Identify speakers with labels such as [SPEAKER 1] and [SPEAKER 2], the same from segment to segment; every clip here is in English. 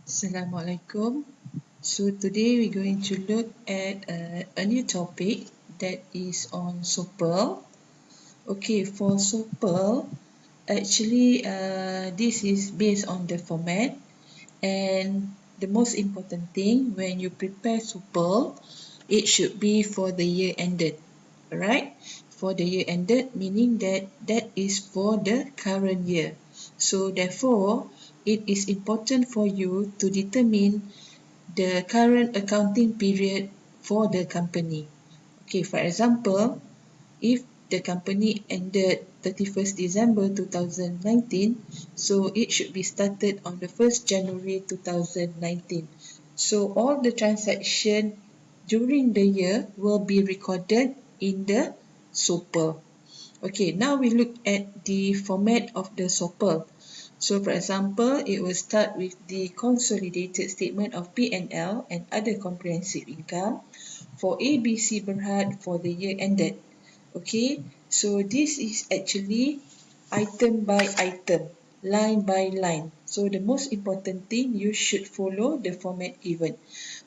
[SPEAKER 1] Assalamualaikum. So today we're going to look at a new topic that is on SOPL. Okay, for SOPL, actually this is based on the format, and the most important thing when you prepare SOPL, it should be for the year ended. Alright, for the year ended meaning that is for the current year. So therefore, it is important for you to determine the current accounting period for the company. Okay, for example, if the company ended 31st December 2019, so it should be started on the 1st January 2019. So all the transaction during the year will be recorded in the SOPL. Okay, now we look at the format of the SOPL. So for example, it will start with the consolidated statement of P&L and other comprehensive income for ABC Berhad for the year ended. Okay, so this is actually item by item, line by line. So the most important thing, you should follow the format given.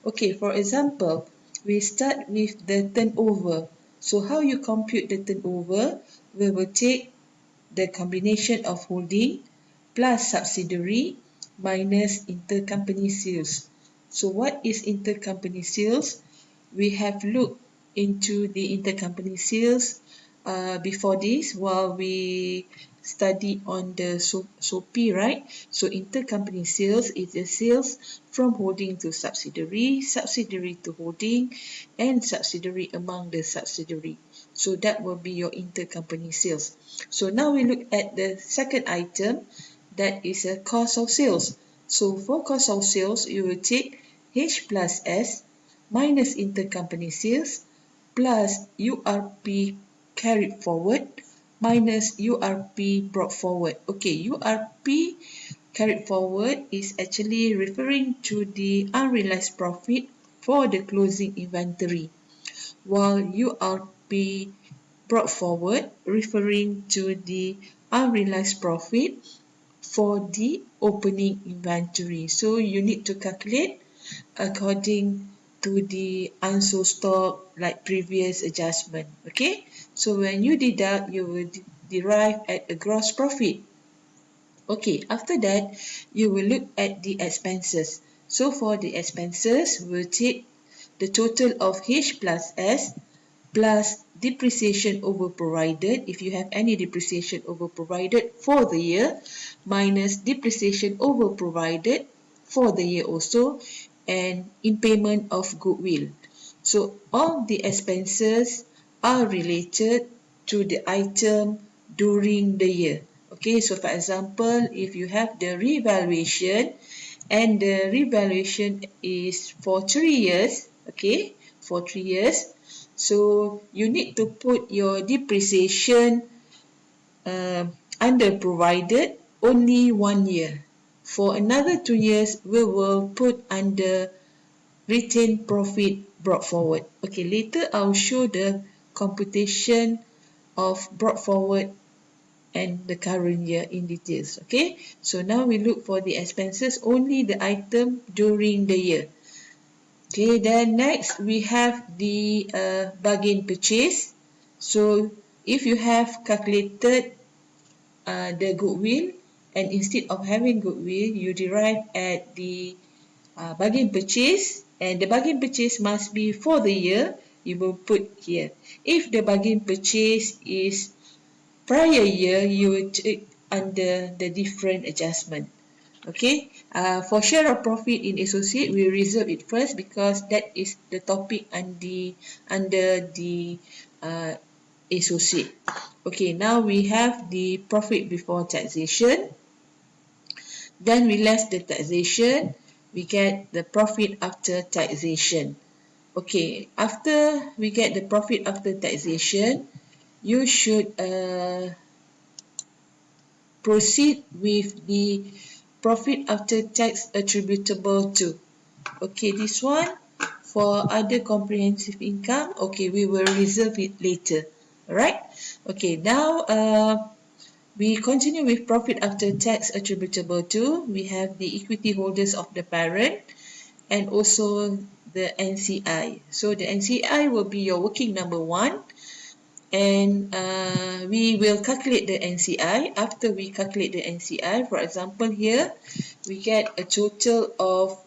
[SPEAKER 1] Okay, for example, we start with the turnover. So how you compute the turnover? We will take the combination of holding plus subsidiary minus intercompany sales. So what is intercompany sales? We have looked into the intercompany sales before this while we study on the SOP, right? So intercompany sales is the sales from holding to subsidiary, subsidiary to holding, and subsidiary among the subsidiary. So that will be your intercompany sales. So now we look at the second item, that is a cost of sales. So for cost of sales, you will take H plus S minus intercompany sales plus URP carried forward minus URP brought forward. Okay, URP carried forward is actually referring to the unrealized profit for the closing inventory, while URP brought forward referring to the unrealized profit for the opening inventory. So you need to calculate according to the unsold stock like previous adjustment. Okay, so when you deduct, you will derive at a gross profit. Okay, after that, you will look at the expenses. So for the expenses, we'll take the total of H plus S plus depreciation over provided, if you have any depreciation over provided for the year, minus depreciation over provided for the year also, and in payment of goodwill. So all the expenses are related to the item during the year. Okay, so for example, if you have the revaluation and the revaluation is for 3 years, okay, for 3 years, so you need to put your depreciation under provided only 1 year. For another 2 years, we will put under retained profit brought forward. Okay, later I'll show the computation of brought forward and the current year in details. Okay, so now we look for the expenses, only the item during the year. Okay, then next we have the bargain purchase. So if you have calculated the goodwill, and instead of having goodwill, you derive at the bargain purchase, and the bargain purchase must be for the year, you will put here. If the bargain purchase is prior year, you will take under the different adjustment. Okay, for share of profit in associate, we reserve it first because that is the topic under the associate. Okay, now we have the profit before taxation. Then we less the taxation, we get the profit after taxation. Okay, after we get the profit after taxation, you should proceed with the profit after tax attributable to. Okay, this one for other comprehensive income, okay, we will reserve it later. Alright, okay, now We continue with profit after tax attributable to. We have the equity holders of the parent and also the NCI. So the NCI will be your working number one, and we will calculate the NCI. After we calculate the NCI, for example here, we get a total of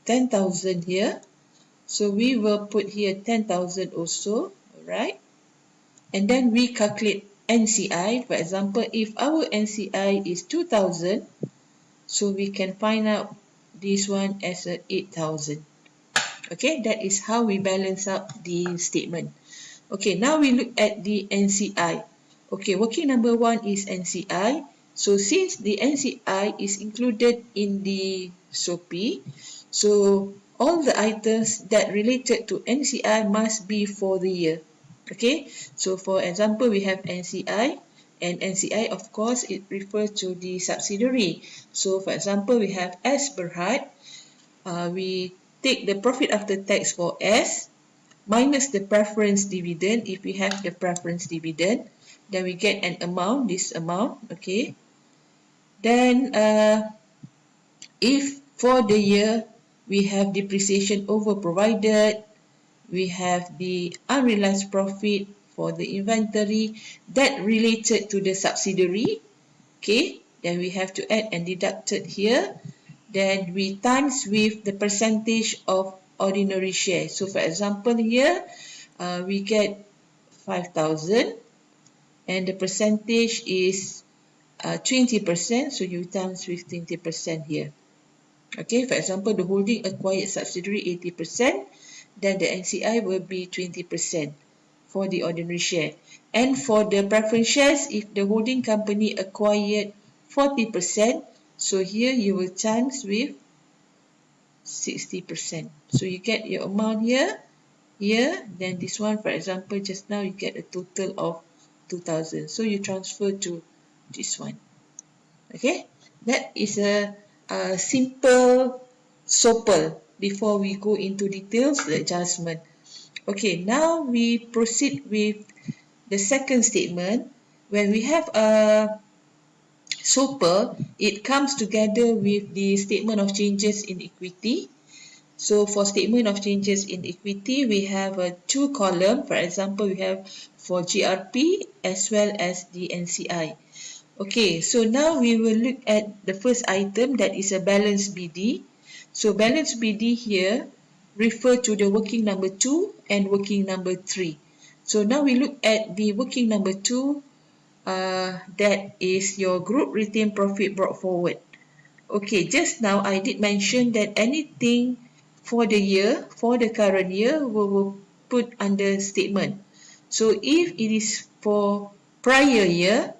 [SPEAKER 1] 10,000 here. So we will put here 10,000 also, alright? And then we calculate NCI. For example, if our NCI is 2,000, so we can find out this one as a 8,000. Okay, that is how we balance out the statement. Okay, now we look at the NCI. Okay, working number one is NCI. So since the NCI is included in the SOP, so all the items that related to NCI must be for the year. Okay, so for example, we have NCI, and NCI, of course, it refers to the subsidiary. So for example, we have S Berhad. We take the profit after tax for S minus the preference dividend. If we have the preference dividend, then we get an amount, this amount, okay. Then if for the year we have depreciation over provided, we have the unrealized profit for the inventory that related to the subsidiary, okay, then we have to add and deduct it here. Then we times with the percentage of ordinary share. So for example here, we get 5,000 and the percentage is 20%, so you times with 20% here. Okay, for example, the holding acquired subsidiary 80%, then the NCI will be 20% for the ordinary share. And for the preference shares, if the holding company acquired 40%, so here you will times with 60%. So you get your amount here, then this one, for example, just now you get a total of 2,000. So you transfer to this one. Okay, that is a simple SOPL before we go into details, the adjustment. Okay, now we proceed with the second statement. When we have a SOPL, it comes together with the statement of changes in equity. So for statement of changes in equity, we have a two column. For example, we have for GRP as well as the NCI. Okay, so now we will look at the first item, that is a balance BD. So balance BD here refer to the working number 2 and working number 3. So now we look at the working number 2, that is your group retained profit brought forward. Okay, just now I did mention that anything for the year, for the current year, we will put under statement. So if it is for prior year,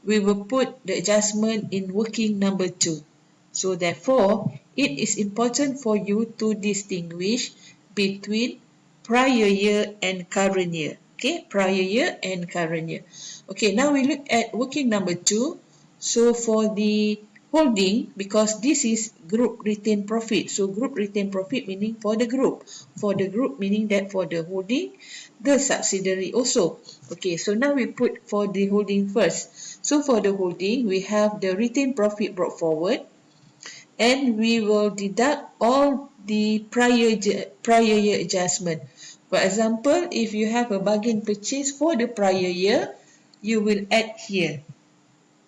[SPEAKER 1] we will put the adjustment in working number 2. So therefore, it is important for you to distinguish between prior year and current year. Okay, prior year and current year. Okay, now we look at working number 2. So for the holding, because this is group retained profit. So group retained profit meaning for the group. For the group meaning that for the holding, the subsidiary also. Okay, so now we put for the holding first. So for the holding, we have the retained profit brought forward, and we will deduct all the prior year adjustment. For example, if you have a bargain purchase for the prior year, you will add here.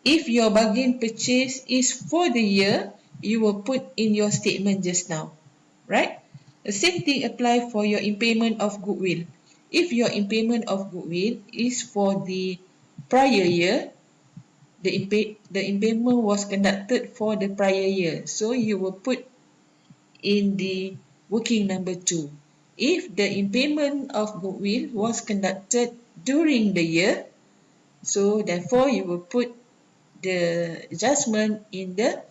[SPEAKER 1] If your bargain purchase is for the year, you will put in your statement just now, right? The same thing apply for your impairment of goodwill. If your impairment of goodwill is for the prior year, the impairment was conducted for the prior year, so you will put in the working number 2. If the impairment of goodwill was conducted during the year, so therefore you will put the adjustment in the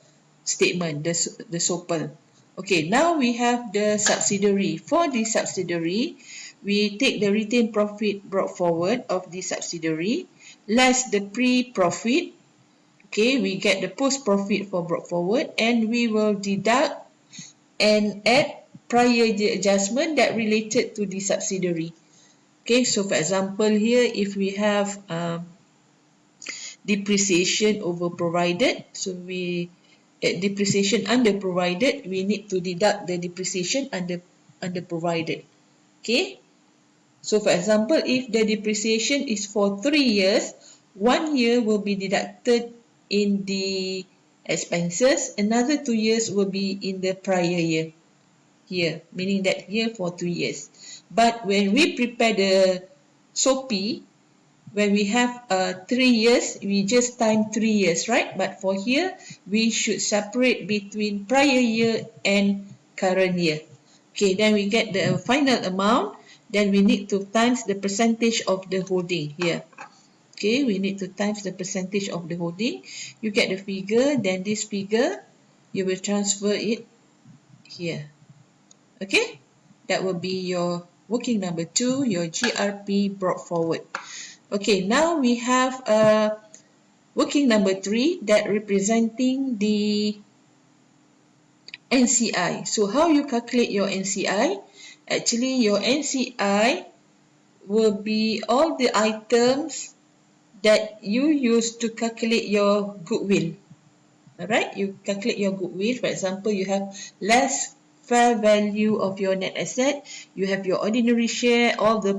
[SPEAKER 1] statement, the SOPL. Okay, now we have the subsidiary. For the subsidiary, we take the retained profit brought forward of the subsidiary less the pre-profit. Okay, we get the post-profit for brought forward, and we will deduct and add prior adjustment that related to the subsidiary. Okay, so for example here, if we have depreciation over provided, so we depreciation under provided, we need to deduct the depreciation under provided. Okay, so for example, if the depreciation is for 3 years, 1 year will be deducted in the expenses, another 2 years will be in the prior year here, meaning that here for 2 years. But when we prepare the SOPI, when we have 3 years, we just time 3 years, right? But for here, we should separate between prior year and current year. Okay, then we get the final amount. Then we need to times the percentage of the holding here. Okay, we need to times the percentage of the holding. You get the figure, then this figure, you will transfer it here. Okay, that will be your working number 2, your GRP brought forward. Okay, now we have working number 3 that representing the NCI. So how you calculate your NCI? Actually, your NCI will be all the items that you use to calculate your goodwill. Alright, you calculate your goodwill. For example, you have less fair value of your net asset. You have your ordinary share, all the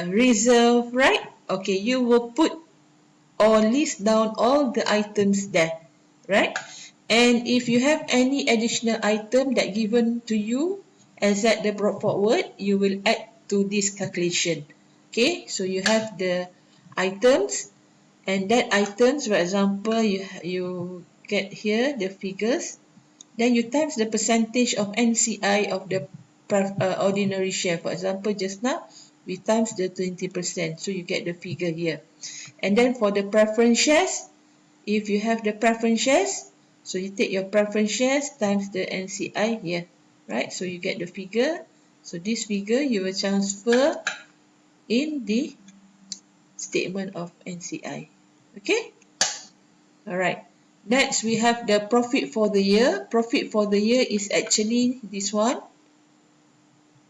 [SPEAKER 1] reserve, right? Okay, you will put or list down all the items there, right? And if you have any additional item that given to you as at the brought forward, you will add to this calculation. Okay, so you have the items, and that items, for example, you get here the figures, then you times the percentage of NCI of the ordinary share. For example, just now we times the 20%, so you get the figure here. And then for the preference shares, if you have the preference shares, so you take your preference shares times the NCI here, right? So you get the figure. So this figure you will transfer in the statement of NCI. Okay? Alright. Next, we have the profit for the year. Profit for the year is actually this one,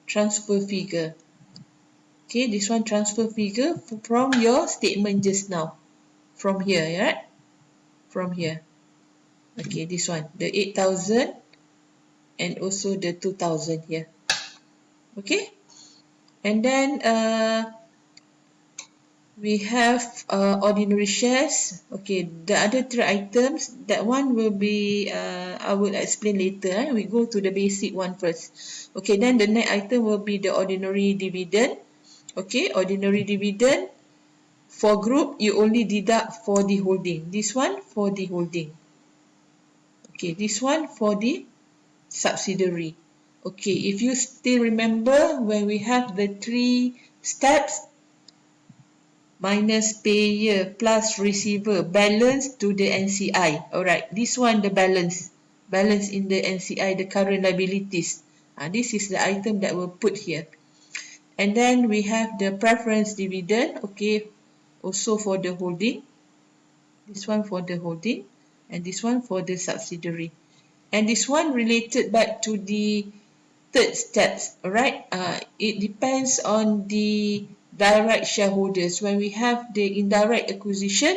[SPEAKER 1] transfer figure. Okay, this one transfer figure from your statement just now. From here, right? From here. Okay, this one, the 8,000 and also the 2,000 here. Okay, and then we have ordinary shares. Okay, the other 3 items, that one will be, I will explain later. We go to the basic one first. Okay, then the next item will be the ordinary dividend. Okay, ordinary dividend. For group, you only deduct for the holding. This one for the holding. Okay, this one for the subsidiary. Okay, if you still remember when we have the 3 steps, minus payer plus receiver, balance to the NCI. Alright, this one the balance in the NCI, the current liabilities. This is the item that we'll put here. And then we have the preference dividend. Okay, also for the holding. This one for the holding, and this one for the subsidiary. And this one related back to the third steps, alright? It depends on the direct shareholders. When we have the indirect acquisition,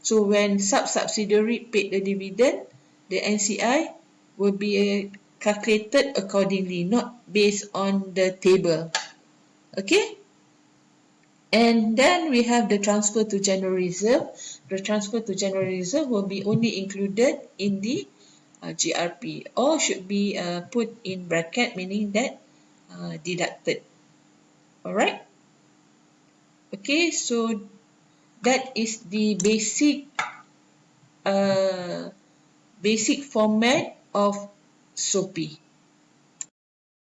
[SPEAKER 1] so when subsidiary paid the dividend, the NCI will be calculated accordingly, not based on the table. Okay? And then we have the transfer to general reserve. The transfer to general reserve will be only included in the GRP, or should be put in bracket, meaning that deducted. Alright? Okay, so that is the basic format of SOPI.